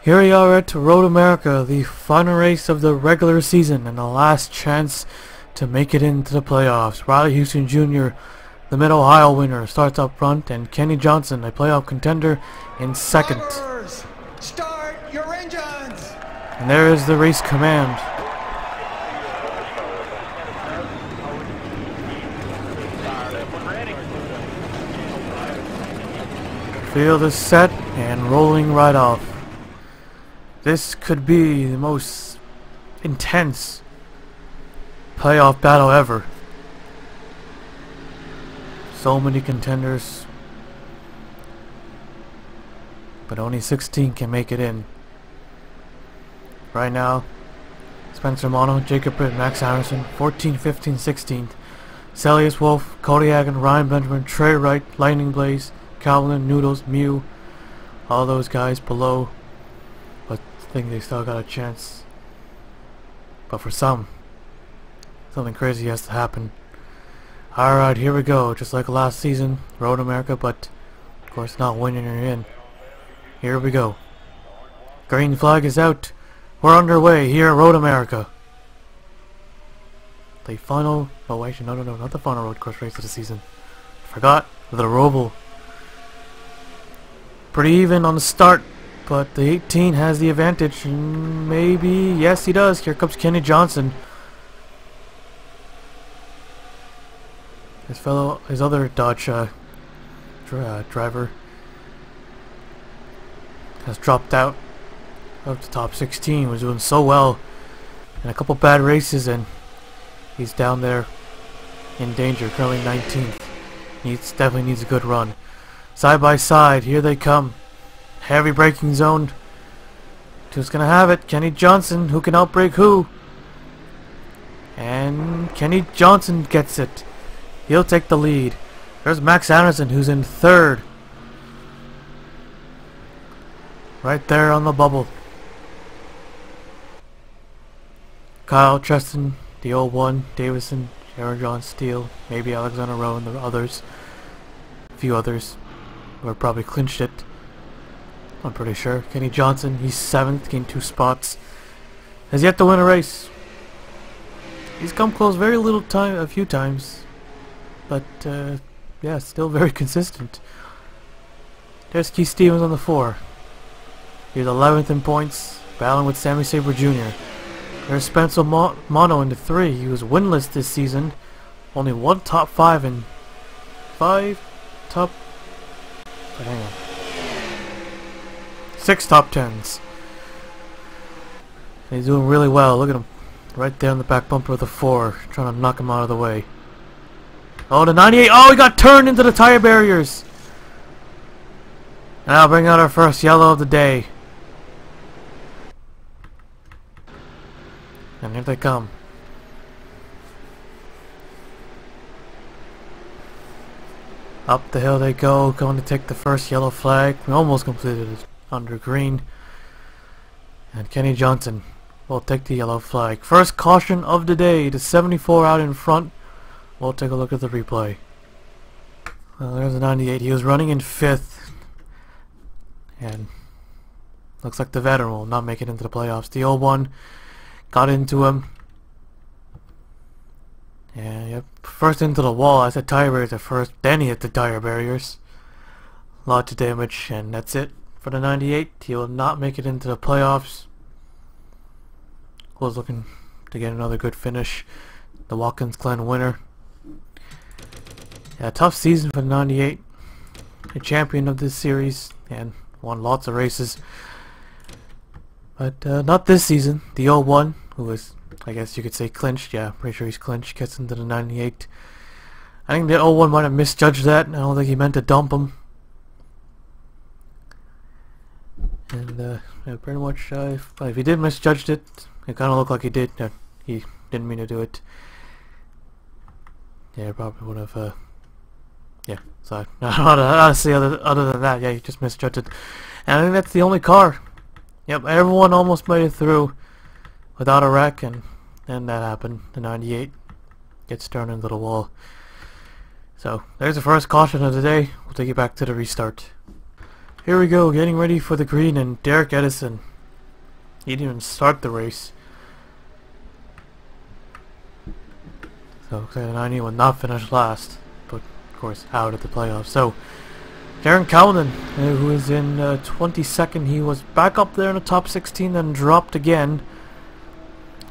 Here we are at Road America, the final race of the regular season and the last chance to make it into the playoffs. Riley Houston Jr., the Mid-Ohio winner, starts up front, and Kenny Johnson, a playoff contender, in second. Drivers, start your engines! And there is the race command. Field is set and rolling right off. This could be the most intense playoff battle ever. So many contenders, but only 16 can make it in. Right now, Spencer Mono, Jacob Britt, Max Anderson, 14, 15, 16th. Celius Wolf, Cody Hagen, Ryan Benjamin, Trey Wright, Lightning Blaze, Calvin, Noodles, Mew, all those guys below. But I think they still got a chance. But for some, something crazy has to happen. Alright, here we go. Just like last season, Road America, but of course not winning or in. Here we go. Green flag is out. We're underway here at Road America. The final... oh actually, no, not the final road course race of the season. Forgot. The Roval. Pretty even on the start, but the 18 has the advantage. Maybe, yes he does. Here comes Kenny Johnson. His other Dodge driver has dropped out of the top 16. Was doing so well in a couple bad races, and he's down there in danger. Currently 19th. Definitely needs a good run. Side by side, here they come. Heavy braking zone. Who's gonna have it? Kenny Johnson. Who can outbrake who? And Kenny Johnson gets it. He'll take the lead. There's Max Anderson, who's in third. Right there on the bubble. Kyle, Treston, the old one, Davison, Jared John Steele, maybe Alexander Rowe and the others. A few others who have probably clinched it. I'm pretty sure. Kenny Johnson, he's 7th, gained 2 spots. Has yet to win a race. He's come close a few times. But, yeah, still very consistent. There's Keith Stevens on the 4. He's 11th in points, battling with Sammy Sabre Jr. There's Spencer Mono in the 3. He was winless this season. Only 1 top 5 and 5 top... hang on. 6 top 10s. And he's doing really well. Look at him. Right there on the back bumper of the 4. Trying to knock him out of the way. Oh, the 98. Oh, he got turned into the tire barriers. And I'll bring out our first yellow of the day. And here they come. Up the hill they go, going to take the first yellow flag. We almost completed it under green. And Kenny Johnson will take the yellow flag. First caution of the day, the 74 out in front. We'll take a look at the replay. Well, there's the 98. He was running in 5th. And looks like the veteran will not make it into the playoffs. The old one got into him. And yep, first into the wall. I said tire barriers at first. Then he hit the tire barriers. Lots of damage, and that's it for the 98. He will not make it into the playoffs. Was looking to get another good finish. The Watkins Glen winner. Yeah, tough season for the 98. A champion of this series and won lots of races. But not this season. The 01, who was, I guess you could say, clinched. Yeah, pretty sure he's clinched. Gets into the 98. I think the 01 might have misjudged that. I don't think he meant to dump him. And yeah, pretty much, if he did misjudge it, it kind of looked like he did. He didn't mean to do it. Yeah, probably would have. Yeah, so I don't know how to say other than that. Yeah, he just misjudged it. And I think that's the only car. Yep, everyone almost made it through without a wreck, and then that happened. The 98 gets turned into the wall. So there's the first caution of the day. We'll take you back to the restart. Here we go, getting ready for the green, and Derek Edison He didn't even start the race. So 90 will not finish last, but of course out of the playoffs. So Darren Cowden, who is in 22nd, he was back up there in the top 16, then dropped again.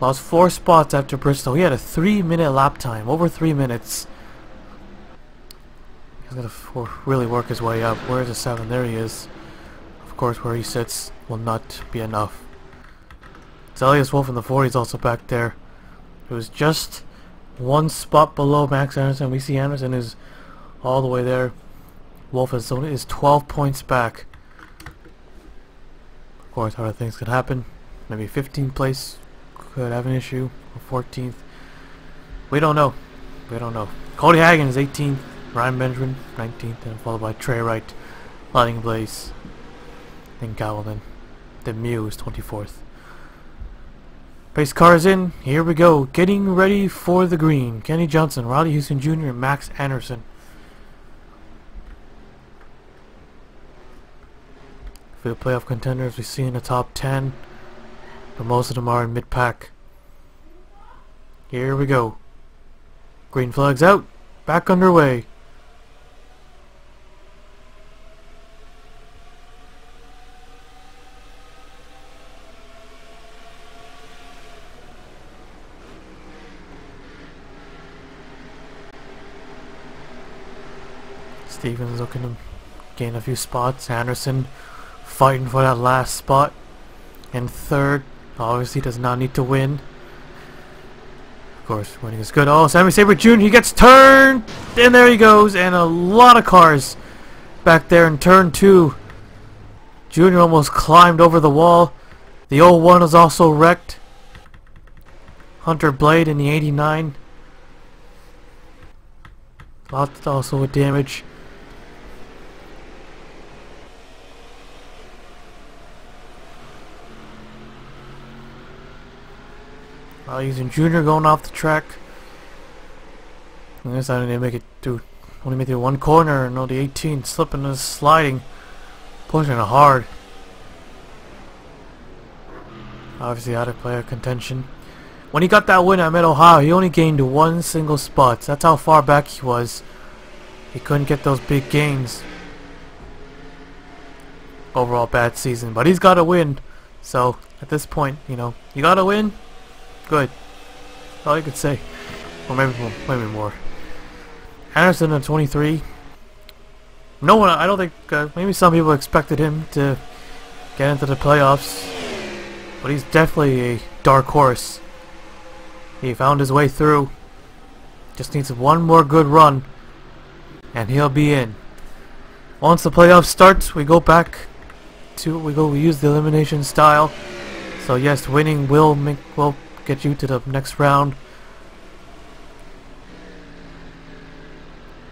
Lost 4 spots after Bristol. He had a 3-minute lap time, over 3 minutes. He's gonna really work his way up. Where's the 7? There he is. Of course, where he sits will not be enough. Zelius Wolf in the 40s also back there. It was just 1 spot below Max Anderson. We see Anderson is all the way there. Wolf is 12 points back. Of course, other things could happen. Maybe 15th place could have an issue, or 14th. We don't know. We don't know. Cody Hagen is 18th. Ryan Benjamin 19th, and followed by Trey Wright, Lightning Blaze, then Gowden. Then Mew is 24th. Pace cars in. Here we go. Getting ready for the green. Kenny Johnson, Riley Houston Jr., and Max Anderson. For the playoff contenders, we see in the top 10, but most of them are in mid-pack. Here we go. Green flags out. Back underway. Stevens looking to gain a few spots. Anderson fighting for that last spot in 3rd. Obviously does not need to win. Of course, winning is good. Oh, Sammy Sabre Jr., he gets turned! And there he goes, and a lot of cars back there in turn 2. Jr. almost climbed over the wall. The 01 is also wrecked. Hunter Blade in the 89. Lots also with damage. Using Junior going off the track. And this time they make it through. Only made it 1 corner. No, the 18 slipping and sliding, pushing it hard. Obviously out of player contention. When he got that win at Mid-Ohio, he only gained 1 single spot. That's how far back he was. He couldn't get those big gains. Overall bad season, but he's got a win. So at this point, you know, you got to win. Good. That's all you could say. Or maybe more. Anderson at 23. No one, I don't think, maybe some people expected him to get into the playoffs. But he's definitely a dark horse. He found his way through. Just needs 1 more good run. And he'll be in. Once the playoffs starts, we go back to, we use the elimination style. So yes, winning will get you to the next round.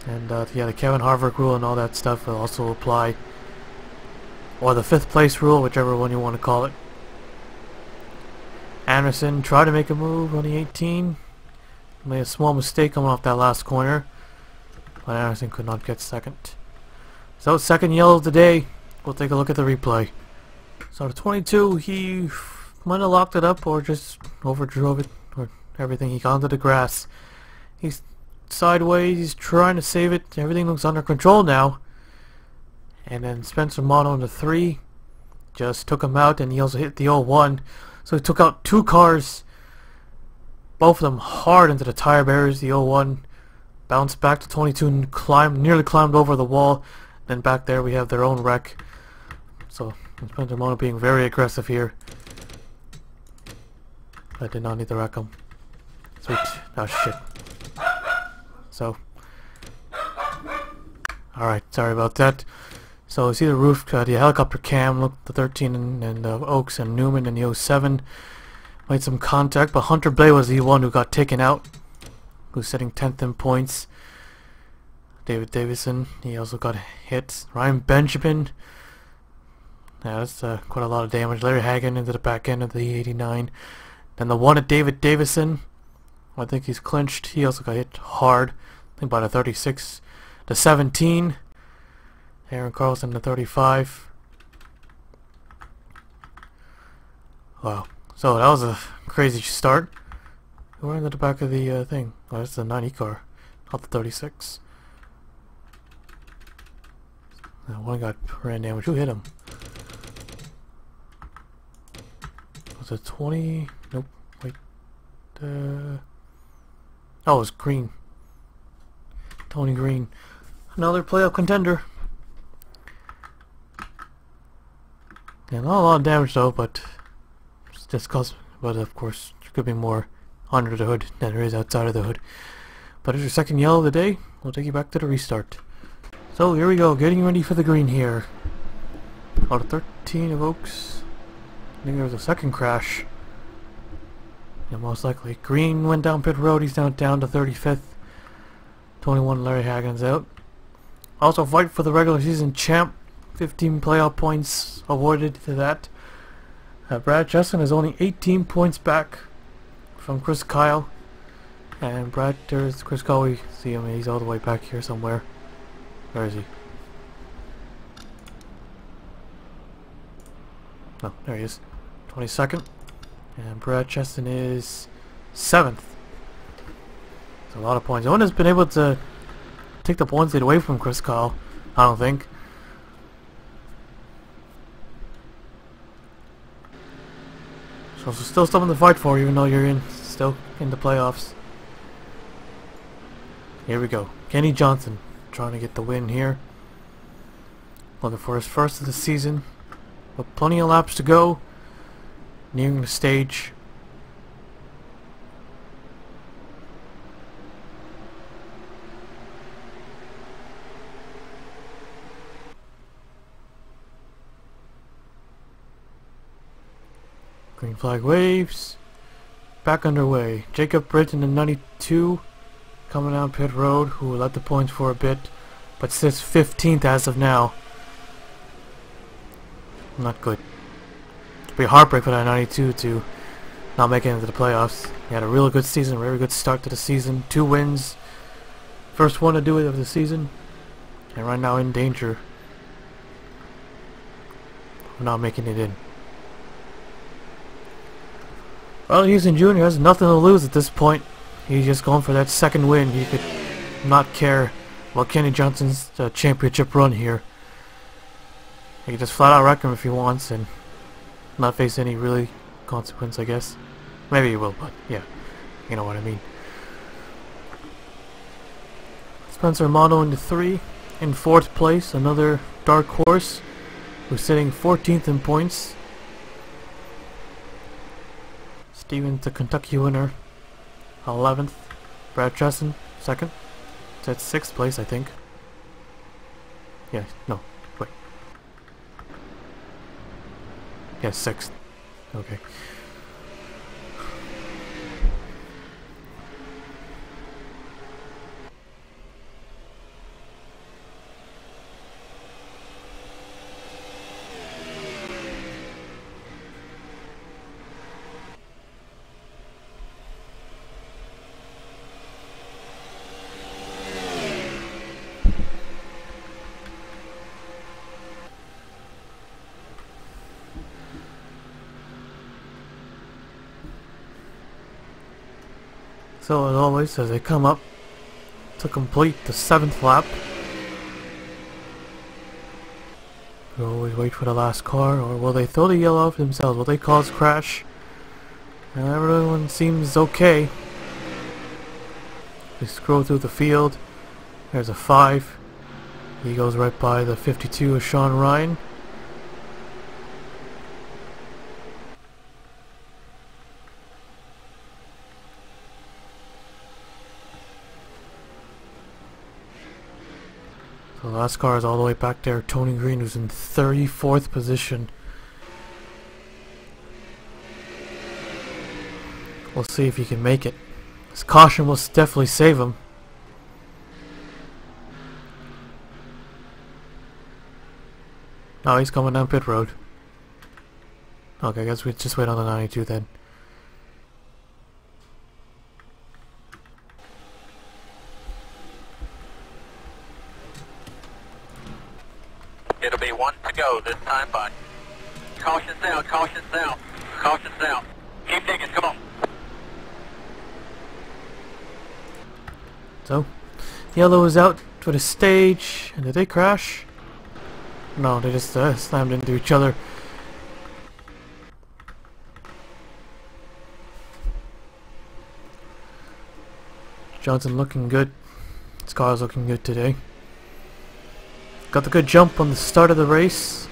And yeah, the Kevin Harvick rule and all that stuff will also apply. Or the 5th place rule, whichever one you want to call it. Anderson tried to make a move on the 18. Made a small mistake coming off that last corner. But Anderson could not get 2nd. So 2nd yellow of the day. We'll take a look at the replay. So the 22, he might have locked it up or just overdrove it or everything. He got onto the grass. He's sideways, he's trying to save it. Everything looks under control now. And then Spencer Mono in the 3 just took him out, and he also hit the 01. So he took out 2 cars, both of them hard into the tire barriers. The 01 bounced back to 22 and nearly climbed over the wall. Then back there we have their own wreck. So Spencer Mono being very aggressive here. I did not need to wreck him. Sweet. Oh shit. So, alright, sorry about that. So, see the roof, the helicopter cam, look, the 13 and Oaks and Newman and the 07 made some contact, but Hunter Blay was the one who got taken out, who's sitting 10th in points. David Davison, he also got hit. Ryan Benjamin, yeah, that's quite a lot of damage. Larry Hagan into the back end of the 89. Then the one at David Davison, I think he's clinched. He also got hit hard. I think by the 36. The 17. Aaron Carlson, the 35. Wow. So that was a crazy start. Who ran to the back of the thing? Oh, that's the 90 car, not the 36. One got ran damage. Who hit him? Was it 20? Nope. Wait. Oh, it was Green. Tony Green. Another playoff contender. Yeah, not a lot of damage though, but it's just cause. But of course, there could be more under the hood than there is outside of the hood. But it's your second yellow of the day. We'll take you back to the restart. So here we go, getting ready for the green here. Out of 13 evokes. I think there was a second crash. Yeah, most likely. Green went down pit road. He's now down to 35th. 21 Larry Hagen's out. Also fight for the regular season champ. 15 playoff points awarded to that. Brad Chesson is only 18 points back from Chris Kyle. And there's Chris Kyle. We see him. He's all the way back here somewhere. Where is he? Oh, there he is. 22nd. And Brad Cheston is 7th. That's a lot of points. No one has been able to take the points lead away from Chris Kyle, I don't think. So there's still something to fight for, even though you're still in the playoffs. Here we go. Kenny Johnson trying to get the win here. Looking for his first of the season. With plenty of laps to go. Nearing the stage. Green flag waves. Back underway. Jacob Britton in 92. Coming down pit road, who led the points for a bit, but sits 15th as of now. Not good. It'd be a heartbreak for that 92 to not make it into the playoffs. He had a really good season, very good start to the season. 2 wins. First one to do it of the season. And right now in danger of not making it in. Well, Houston Jr. has nothing to lose at this point. He's just going for that second win. He could not care about Kenny Johnson's championship run here. He can just flat out wreck him if he wants and not face any really consequence, I guess. Maybe he will, but yeah, you know what I mean. Spencer Mono into 3. In 4th place, another dark horse who's sitting 14th in points. Stevens, the Kentucky winner. 11th. Brad Chesson, 2nd. It's at 6th place, I think. Yeah, no, wait. Yeah, 6th. Okay. So as always, as they come up to complete the 7th lap, we always wait for the last car, or will they throw the yellow off themselves? Will they cause crash? And everyone seems okay. We scroll through the field. There's a 5. He goes right by the 52 of Sean Ryan. The last car is all the way back there. Tony Green, who's in 34th position. We'll see if he can make it. His caution will definitely save him. Oh, he's coming down pit road. Okay, I guess we just wait on the 92 then. It'll be 1 to go this time, bud. Caution's out, caution's out. Caution's out. Keep digging, come on. So, yellow is out for the stage, and did they crash? No, they just slammed into each other. Johnson looking good. Scar's looking good today. Got the good jump on the start of the race.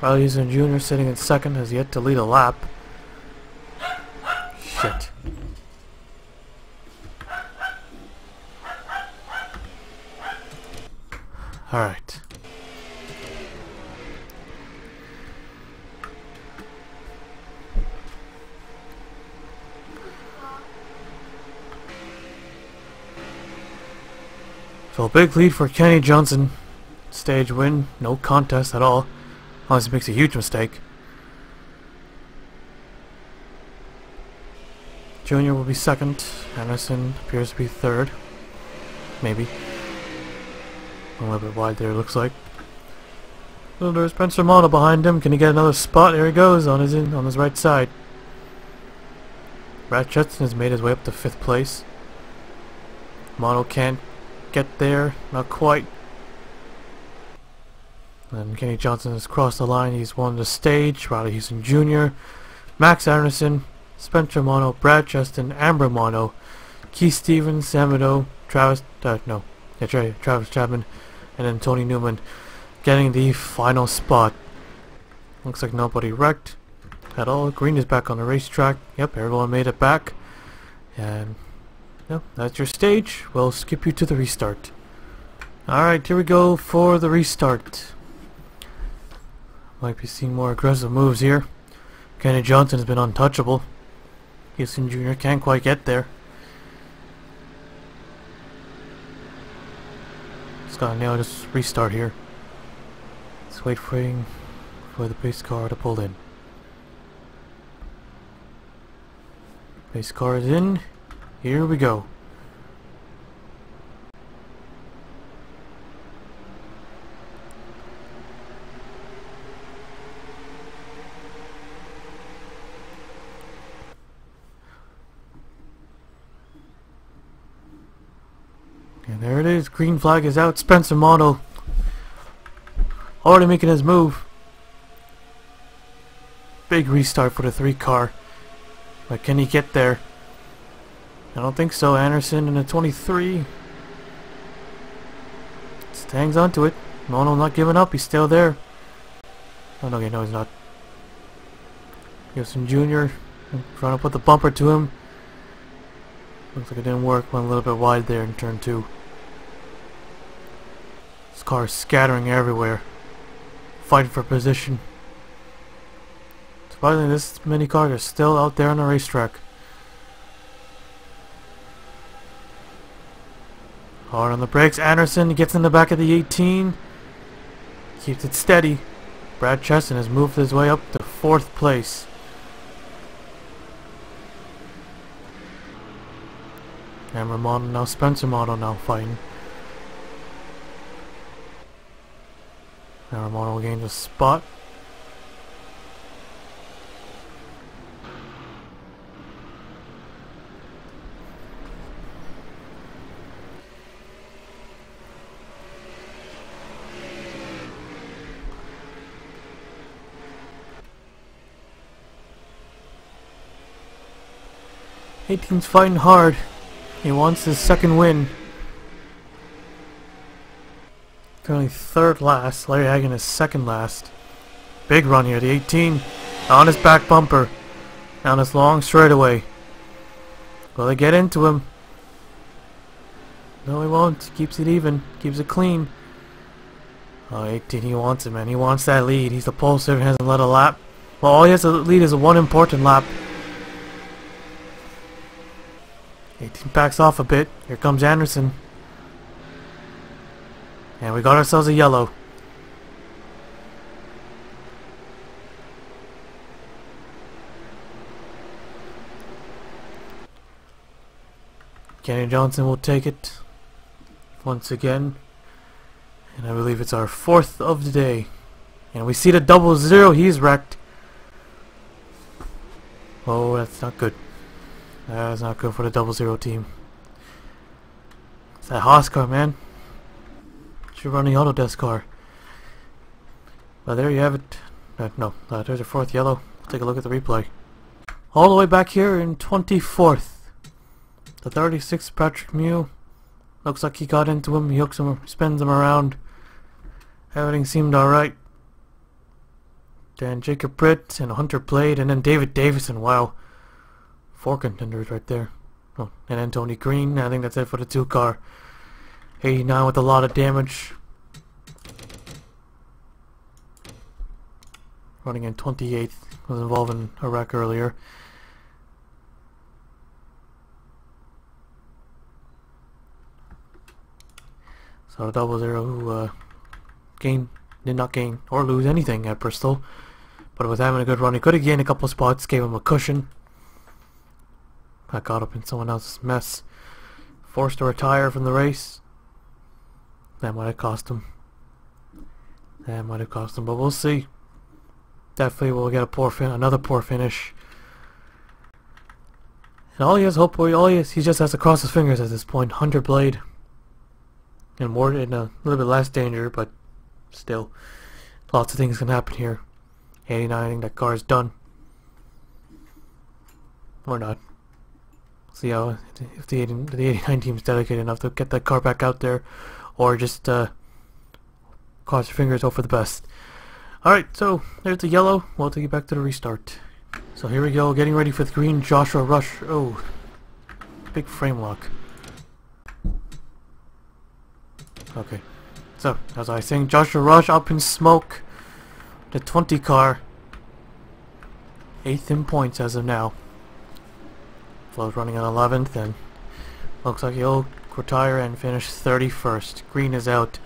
Riley Houston Jr. sitting in second has yet to lead a lap. Shit. Alright. So a big lead for Kenny Johnson. Stage win, no contest at all. Unless he makes a huge mistake. Junior will be second. Anderson appears to be third. Maybe. A little bit wide there, it looks like. So there's Spencer Mono behind him. Can he get another spot? There he goes on his right side. Brad Cheston has made his way up to 5th place. Mono can't get there, not quite. And Kenny Johnson has crossed the line. He's won the stage. Riley Houston Jr., Max Anderson, Spencer Mono, Brad Cheston, Amber Mono, Keith Stevens, Samudo, Travis Chapman, and then Tony Newman getting the final spot. Looks like nobody wrecked at all. Green is back on the racetrack. Yep, everyone made it back. And yep, that's your stage. We'll skip you to the restart. Alright, here we go for the restart. Might be seeing more aggressive moves here. Kenny Johnson has been untouchable. Houston Jr. can't quite get there. Just gotta nail this restart here. Let's wait for the pace car to pull in. Pace car is in. Here we go. And there it is. Green flag is out. Spencer Mono already making his move. Big restart for the 3 car. But can he get there? I don't think so. Anderson in the 23. Just hangs on to it. Mono not giving up. He's still there. Oh no, okay, no, he's not. Houston Jr. trying to put the bumper to him. Looks like it didn't work. Went a little bit wide there in turn 2. This car is scattering everywhere. Fighting for position. Surprisingly, this many cars are still out there on the racetrack. Hard on the brakes. Anderson gets in the back of the 18. Keeps it steady. Brad Cheston has moved his way up to 4th place. Amber Mono now, Spencer Mono now fighting. Amber Mono gains a spot. Eighteen's fighting hard. He wants his 2nd win. Currently 3rd last. Larry Hagan is 2nd last. Big run here. The 18 on his back bumper. Down this long straightaway. Will they get into him? No, he won't. Keeps it even. Keeps it clean. Oh, 18, he wants it, man. He wants that lead. He's the pole sitter. He hasn't led a lap. Well, all he has to lead is one important lap. 18 backs off a bit. Here comes Anderson. And we got ourselves a yellow. Kenny Johnson will take it once again. And I believe it's our 4th of the day. And we see the 00. He's wrecked. Oh, that's not good. That's not good for the 00 team. It's that Haas car, man. Should run the Autodesk car. Well, there you have it. There's a fourth yellow. Take a look at the replay. All the way back here in 24th. The 36th Patrick Mew. Looks like he got into him. He hooks him, spins him around. Everything seemed alright. Then Jacob Britt and Hunter Blade, and then David Davison. Wow. 4 contenders right there. Oh, and then Tony Green. I think that's it for the 2 car. 89 with a lot of damage. Running in 28th. Was involved in a wreck earlier. So the 00 who did not gain or lose anything at Bristol, but was having a good run. He could have gained a couple spots, gave him a cushion. Got caught up in someone else's mess. Forced to retire from the race. That might have cost him. But we'll see. Definitely will get another poor finish. And all he has hope for, he just has to cross his fingers at this point. Hunter Blade. And more in a little bit less danger, but still, lots of things can happen here. 89, I think that car is done. Or not. See how if the 89 team is dedicated enough to get that car back out there, or just cross your fingers, hope for the best. Alright, so there's the yellow. We'll take you back to the restart. So here we go, getting ready for the green. Joshua Rush. Oh, big frame lock. Okay, so as I was saying, Joshua Rush up in smoke. The 20 car, 8th in points as of now. Flo's running on 11th, and looks like he'll retire and finish 31st. Green is out,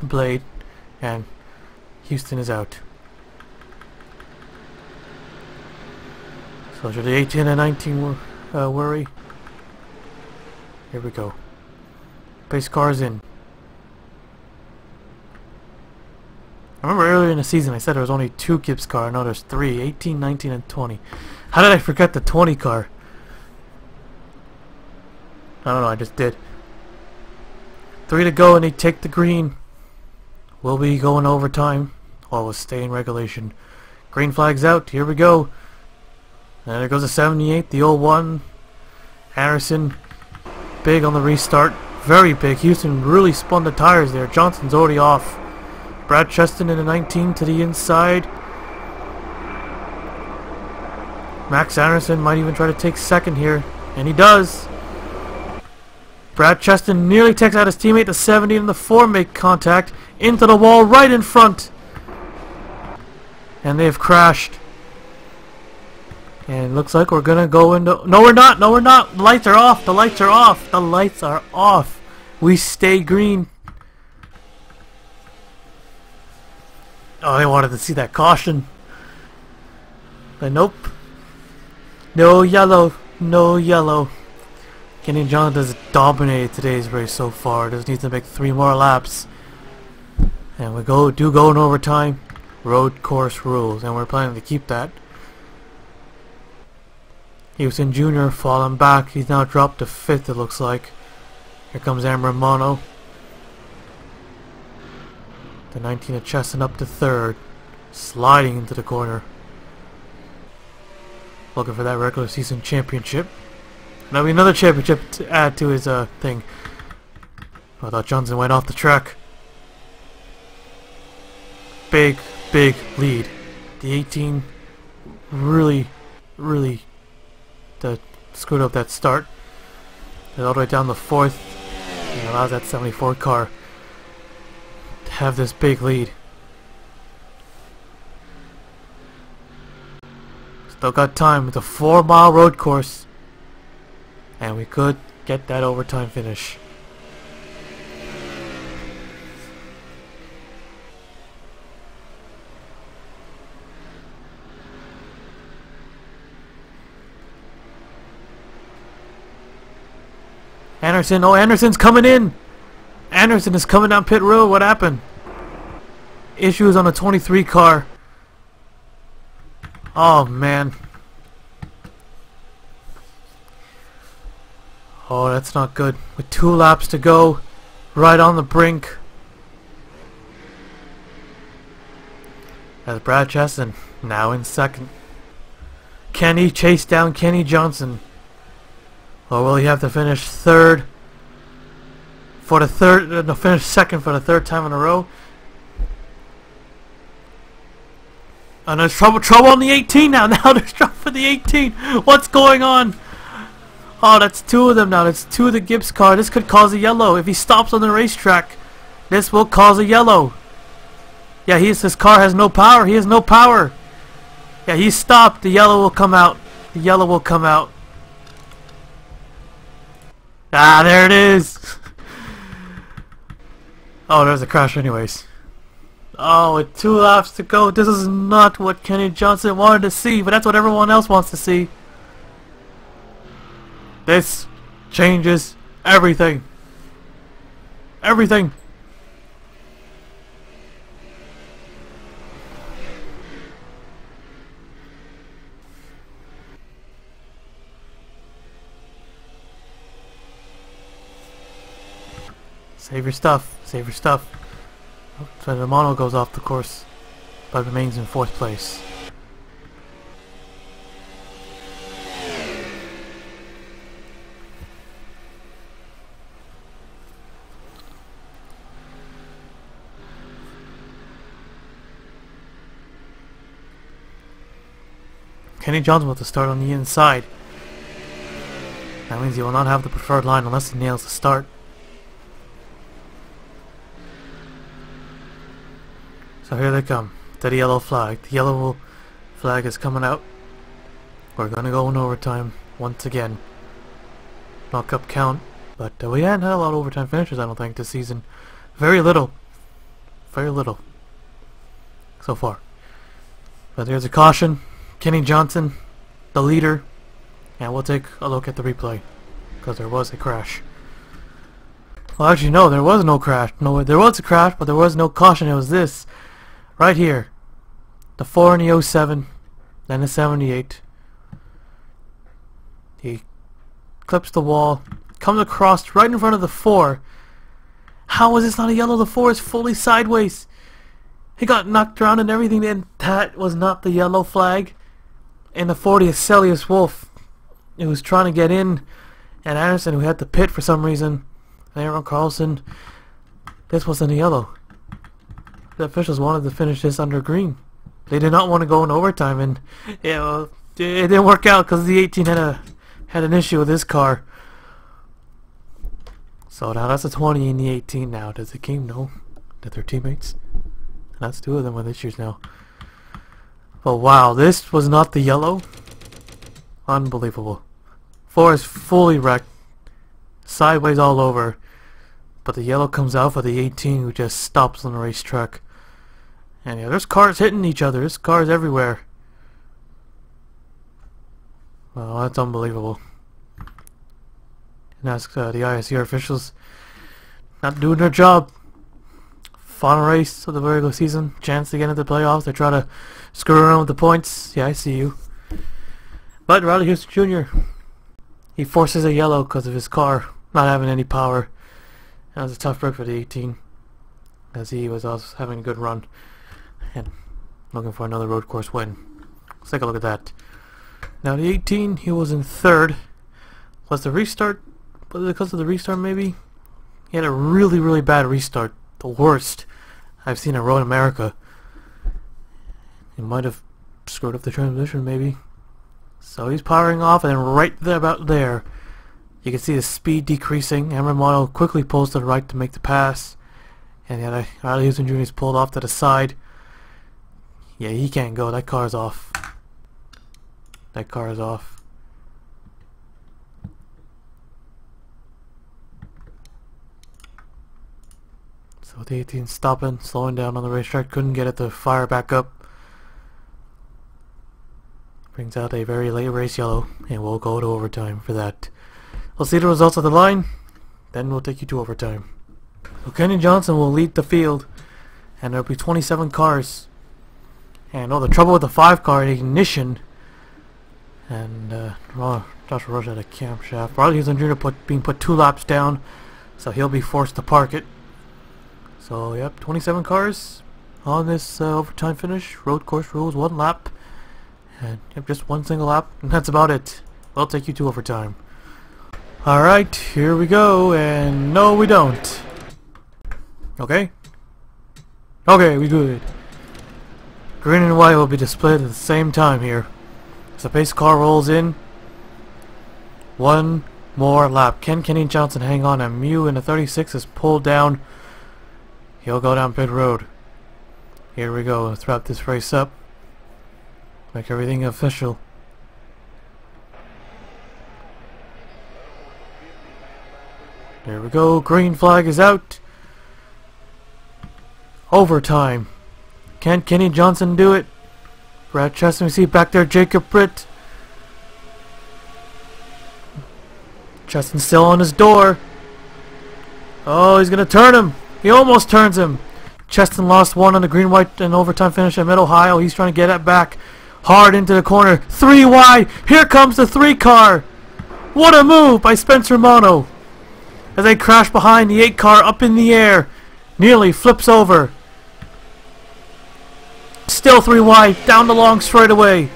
Blade, and Houston is out. So should the 18 and 19 worry? Here we go. Pace cars in. I remember earlier in the season I said there was only 2 Gibbs car. Now there's 3. 18, 19, and 20. How did I forget the 20 car? I don't know, I just did. 3 to go and they take the green. We'll be going overtime. Or we'll stay in regulation. Green flag's out. Here we go. And there goes the 78, the 01. Anderson, big on the restart. Very big. Houston really spun the tires there. Johnson's already off. Brad Cheston in the 19 to the inside. Max Anderson might even try to take second here. And he does. Brad Cheston nearly takes out his teammate. The 70 and the 4 make contact into the wall right in front. And they have crashed. And it looks like we're gonna go into... No, we're not! No, we're not! The lights are off! The lights are off! The lights are off! We stay green. Oh, they wanted to see that caution. But nope. No yellow. No yellow. Kenny Johnson has dominated today's race so far. Just needs to make 3 more laps. And we do go in overtime. Road course rules. And we're planning to keep that. Houston Jr. falling back. He's now dropped to 5th, it looks like. Here comes Amber Mono. The 19 of Cheston up to 3rd. Sliding into the corner. Looking for that regular season championship. That'll be another championship to add to his thing. I thought Johnson went off the track. Big lead. The 18 really screwed up that start. All the way down the 4th. And allows that 74 car to have this big lead. Still got time. It's a 4-mile road course. And we could get that overtime finish. Anderson, oh, Anderson's coming in! Anderson is coming down pit road. What happened? Issues on the 23 car. Oh, man. Oh, that's not good. With 2 laps to go, right on the brink. As Brad Chesson now in second. Can he chase down Kenny Johnson? Or will he have to finish third for the finish second for the 3rd time in a row? And there's trouble on the 18 now. Now there's trouble for the 18. What's going on? Oh, that's 2 of them now. That's 2 of the Gibbs car. This could cause a yellow. If he stops on the racetrack, this will cause a yellow. Yeah, his car has no power. He has no power. Yeah, he stopped. The yellow will come out. The yellow will come out. Ah, there it is. Oh, there's a crash anyways. Oh, with 2 laps to go. This is not what Kenny Johnson wanted to see, but that's what everyone else wants to see. This changes everything. Everything. Save your stuff. Save your stuff. Oh, so the mono goes off the course, but remains in 4th place. Kenny Johnson with the start on the inside. That means he will not have the preferred line unless he nails the start. So here they come, to the yellow flag. The yellow flag is coming out. We're gonna go in overtime once again. Knock up count, but we haven't had a lot of overtime finishes, I don't think, this season. Very little. Very little. So far. But there's a caution. Kenny Johnson, the leader. And we'll take a look at the replay, because there was a crash. Well, actually, no, there was no crash. No, there was a crash, but there was no caution. It was this. Right here. The 4 and the 07. Then the 78. He clips the wall. Comes across right in front of the 4. How is this not a yellow? The 4 is fully sideways. He got knocked around and everything, and that was not the yellow flag. And the 40 is Celius Wolf, who was trying to get in, and Anderson, who had to pit for some reason, and Aaron Carlson. This wasn't a yellow. The officials wanted to finish this under green. They did not want to go in overtime, and it didn't work out because the 18 had an issue with his car. So now that's a 20 in the 18 now. Does the game know that they're teammates? That's 2 of them with issues now. But wow, this was not the yellow. Unbelievable. 4 is fully wrecked. Sideways all over. But the yellow comes out for the 18, who just stops on the racetrack. And yeah, there's cars hitting each other. There's cars everywhere. Well, that's unbelievable. And that's the ISCR officials not doing their job. Final race of the regular season. Chance to get into the playoffs. They try to screw around with the points. Yeah, I see you. But Riley Houston Jr., he forces a yellow because of his car not having any power. That was a tough break for the 18, as he was also having a good run and looking for another road course win. Let's take a look at that. Now the 18, he was in 3rd. Was the restart, was it because of the restart maybe? He had a really, really bad restart. The worst I've seen in Road America. He might have screwed up the transmission maybe. So he's powering off, and then right there, about there, you can see the speed decreasing. Cameron Model quickly pulls to the right to make the pass. And yeah, Riley Houston Jr. is pulled off to the side. Yeah, he can't go. That car's off. That car is off. So the 18 stopping, slowing down on the racetrack. Couldn't get it to fire back up. Brings out a very late race yellow, and we'll go to overtime for that. We'll see the results of the line, then we'll take you to overtime. So Kenny Johnson will lead the field, and there'll be 27 cars. And the trouble with the 5 car, ignition, and Joshua Rush had a camshaft. Riley Houston Jr. being put 2 laps down, so he'll be forced to park it. So, yep, 27 cars on this overtime finish. Road course rules, 1 lap. And yep, just 1 single lap, and that's about it. We'll take you to overtime. Alright, here we go, and no we don't. Okay? Okay, we good. Green and white will be displayed at the same time here. As the pace car rolls in. 1 more lap. Can Kenny Johnson hang on? And Mew in the 36 is pulled down. He'll go down pit road. Here we go. Let's wrap this race up. Make everything official. There we go. Green flag is out. Overtime. Can Kenny Johnson do it? Brad Cheston, we see back there Jacob Britt. Cheston still on his door. Oh, he's going to turn him. He almost turns him. Cheston lost 1 on the green, white, and overtime finish at Mid-Ohio. He's trying to get it back. Hard into the corner. 3 wide. Here comes the 3 car. What a move by Spencer Mono. As they crash behind the 8 car up in the air. Nearly flips over. Still 3 wide. Down the long straightaway.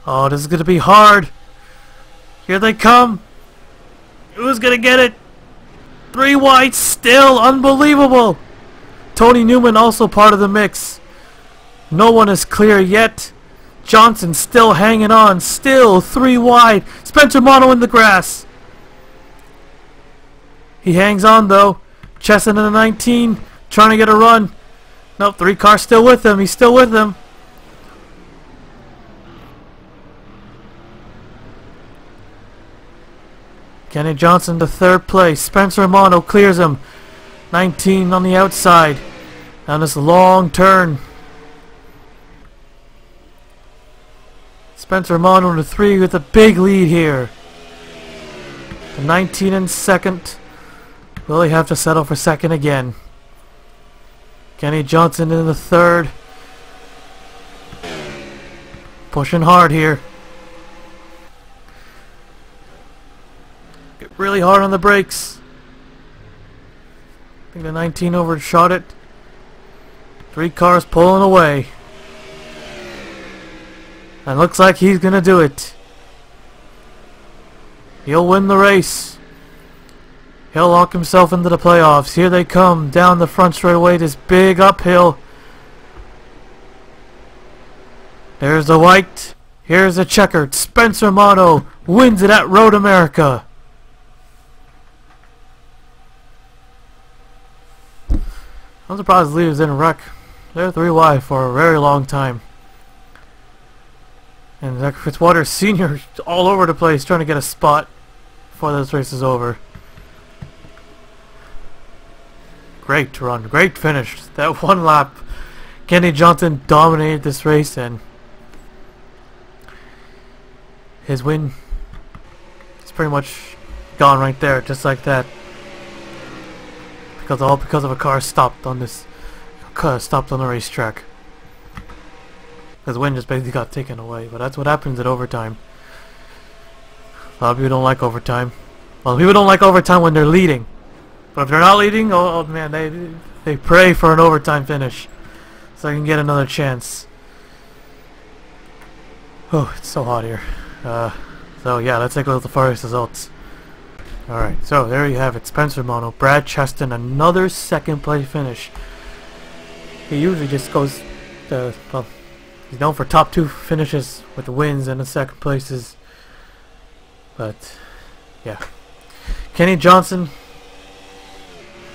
Oh, this is going to be hard. Here they come. Who's going to get it? 3 wide. Still unbelievable. Tony Newman also part of the mix. No one is clear yet. Johnson still hanging on. Still 3 wide. Spencer Mono in the grass. He hangs on though. Chesson in the 19. Trying to get a run. Nope, 3 cars still with him. He's still with them. Kenny Johnson to 3rd place. Spencer Mono clears him. 19 on the outside. Down this long turn. Spencer Mono to 3 with a big lead here. The 19 in 2nd. Will he have to settle for 2nd again? Kenny Johnson in the 3rd. Pushing hard here. Get really hard on the brakes. I think the 19 overshot it. 3 cars pulling away. And looks like he's gonna do it. He'll win the race. He'll lock himself into the playoffs. Here they come down the front straightaway. This big uphill. There's the white. Here's the checkered. Spencer Mono wins it at Road America. I'm surprised the leaders didn't wreck. They're 3 wide for a very long time. And Zach Fitzwater Sr. all over the place trying to get a spot before this race is over. Great run, great finish. That 1 lap, Kenny Johnson dominated this race, and his win is pretty much gone right there, just like that. Because of a car stopped on the racetrack. His win just basically got taken away, but that's what happens at overtime. A lot of people don't like overtime. Well, people don't like overtime when they're leading. But if they're not leading, oh man, they pray for an overtime finish so they can get another chance. Oh, it's so hot here. So yeah, let's take a look at the first results. Alright, so there you have it. Spencer Mono, Brad Cheston, another 2nd place finish. He usually just goes, well, he's known for top 2 finishes with the wins and the 2nd places. But yeah, Kenny Johnson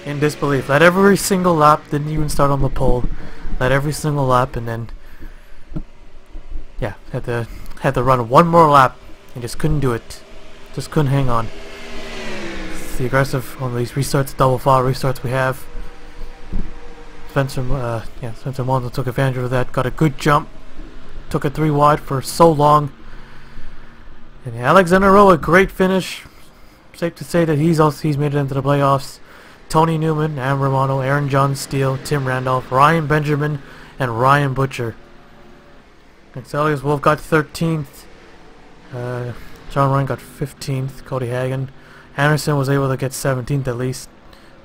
in disbelief. Led every single lap, didn't even start on the pole. Led every single lap, and then yeah, had to run 1 more lap and just couldn't do it. Just couldn't hang on. It's the aggressive on these restarts, double file restarts we have. Spencer Mono took advantage of that. Got a good jump. Took it 3 wide for so long. And Alexander Rowe, a great finish. Safe to say that he's made it into the playoffs. Tony Newman, Amber Mono, Aaron John Steele, Tim Randolph, Ryan Benjamin, and Ryan Butcher. Xelius Wolf got 13th. John Ryan got 15th. Cody Hagan. Anderson was able to get 17th at least,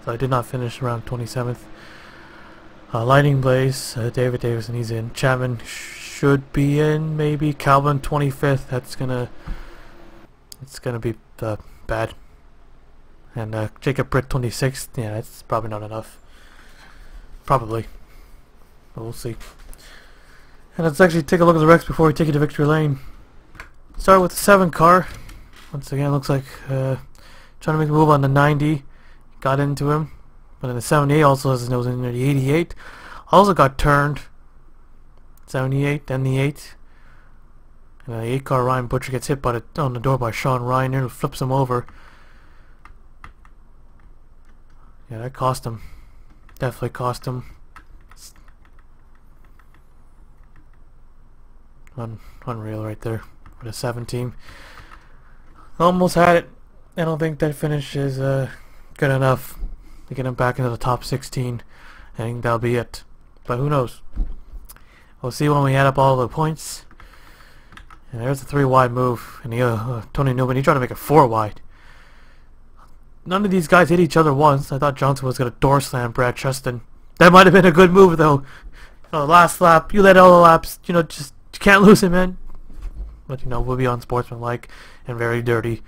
so I did not finish around 27th. Lightning Blaze, David Davison, he's in. Chapman should be in, maybe. Calvin 25th. It's gonna be bad. And Jacob Britt 26th. Yeah, that's probably not enough. Probably, but we'll see. And let's actually take a look at the wrecks before we take you to victory lane. Start with the 7 car. Once again, looks like trying to make a move on the 90. Got into him. But then the 78 also has his nose in there. The 88 also got turned. 78, then the 8. And the 8 car Ryan Butcher gets hit on the door by Sean Reiner, who flips him over. Yeah, that cost him. Definitely cost him. Unreal right there for the 7 team. Almost had it. I don't think that finish is good enough to get him back into the top 16. I think that'll be it. But who knows? We'll see when we add up all the points. And there's the 3 wide move. And the Tony Newman, he tried to make it 4 wide. None of these guys hit each other once. I thought Johnson was going to door slam Brad Cheston. That might have been a good move though. Last lap, you led all the laps. Just you can't lose him, man. But we'll be on Sportsman like and very dirty.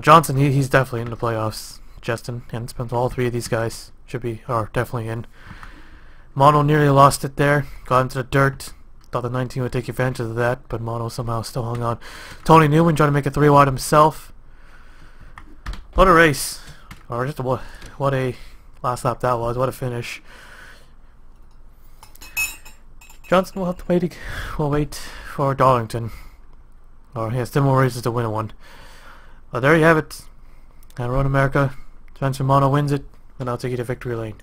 Johnson, he's definitely in the playoffs. Justin and Spence, all 3 of these guys are definitely in. Mono nearly lost it there. Got into the dirt. Thought the 19 would take advantage of that, but Mono somehow still hung on. Tony Newman trying to make it 3 wide himself. What a race. Or just what a last lap that was. What a finish. Johnson will have to wait for Darlington. Or he has 10 more races to win one. Well, there you have it. And Road America. Spencer Mono wins it, and I'll take you to victory lane.